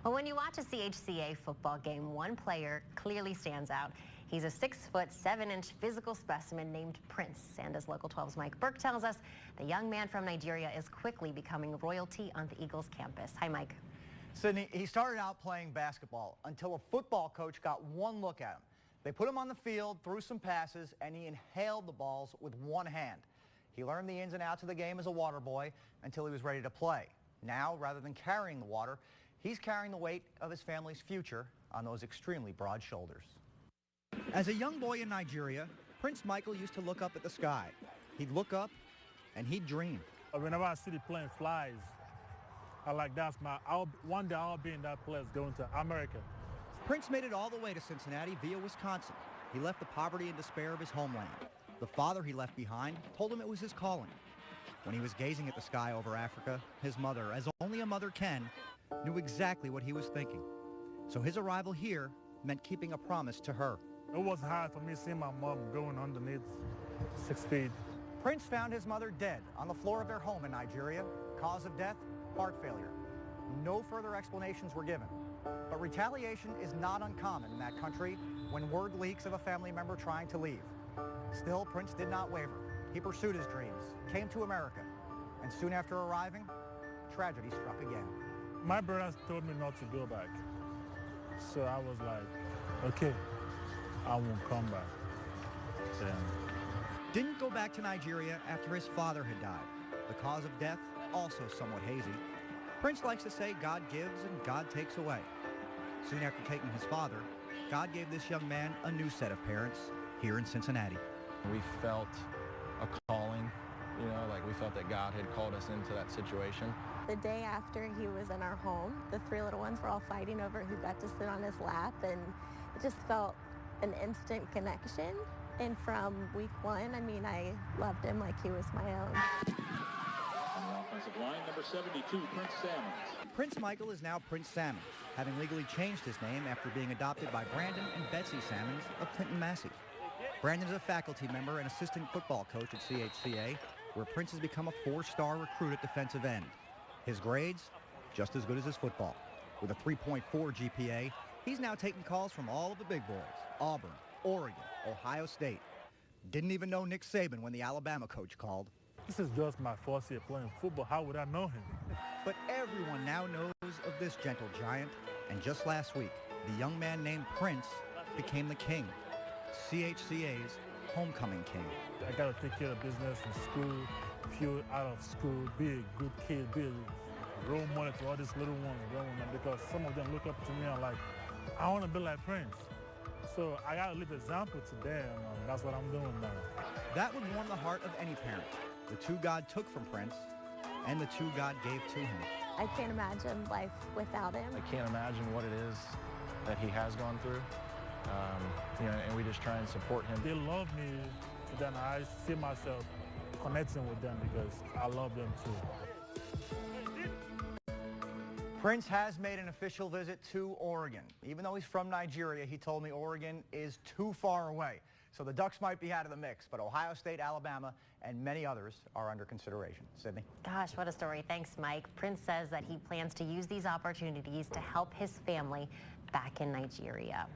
But when you watch a CHCA football game, one player clearly stands out. He's a 6', 7-inch physical specimen named Prince. And as Local 12's Mike Burke tells us, the young man from Nigeria is quickly becoming royalty on the Eagles campus. Hi, Mike. Sydney, he started out playing basketball until a football coach got one look at him. They put him on the field, threw some passes, and he inhaled the balls with one hand. He learned the ins and outs of the game as a water boy until he was ready to play. Now, rather than carrying the water, he's carrying the weight of his family's future on those extremely broad shoulders. As a young boy in Nigeria, Prince Michael used to look up at the sky. He'd look up and he'd dream. Whenever I see the plane flies, I like one day I'll be in that place going to America. Prince made it all the way to Cincinnati via Wisconsin. He left the poverty and despair of his homeland. The father he left behind told him it was his calling. When he was gazing at the sky over Africa, his mother, as only a mother can, knew exactly what he was thinking. So his arrival here meant keeping a promise to her. It was hard for me seeing my mom going underneath 6 feet. Prince found his mother dead on the floor of their home in Nigeria. Cause of death, heart failure. No further explanations were given. But retaliation is not uncommon in that country when word leaks of a family member trying to leave. Still, Prince did not waver. He pursued his dreams, came to America, and soon after arriving, tragedy struck again. My brothers told me not to go back. So I was like, okay, I won't come back. Then. Didn't go back to Nigeria after his father had died. The cause of death, also somewhat hazy. Prince likes to say God gives and God takes away. Soon after taking his father, God gave this young man a new set of parents here in Cincinnati. We felt a calling, like we felt that God had called us into that situation. The day after he was in our home, the three little ones were all fighting over who got to sit on his lap, and it just felt an instant connection. And from week one, I loved him like he was my own. On the offensive line, number 72, Prince Sammons. Prince Michael is now Prince Sammons, having legally changed his name after being adopted by Brandon and Betsy Sammons of Clinton, Massey. Brandon is a faculty member and assistant football coach at CHCA, where Prince has become a 4-star recruit at defensive end. His grades, just as good as his football. With a 3.4 GPA, he's now taking calls from all of the big boys: Auburn, Oregon, Ohio State. Didn't even know Nick Saban when the Alabama coach called. This is just my first year playing football. How would I know him? But everyone now knows of this gentle giant. And just last week, the young man named Prince became the king. CHCA's homecoming king. I got to take care of business in school, feel out of school, be a good kid, be a role model to all these little ones growing up, because some of them look up to me and like, I want to be like Prince. So I got to leave an example to them, and that's what I'm doing now. That would warm the heart of any parent. The two God took from Prince and the two God gave to him. I can't imagine life without him. I can't imagine what it is that he has gone through. And we just try and support him. They love me, then I see myself connecting with them because I love them too. Prince has made an official visit to Oregon. Even though he's from Nigeria, he told me Oregon is too far away. So the Ducks might be out of the mix, but Ohio State, Alabama, and many others are under consideration. Sydney? Gosh, what a story. Thanks, Mike. Prince says that he plans to use these opportunities to help his family back in Nigeria.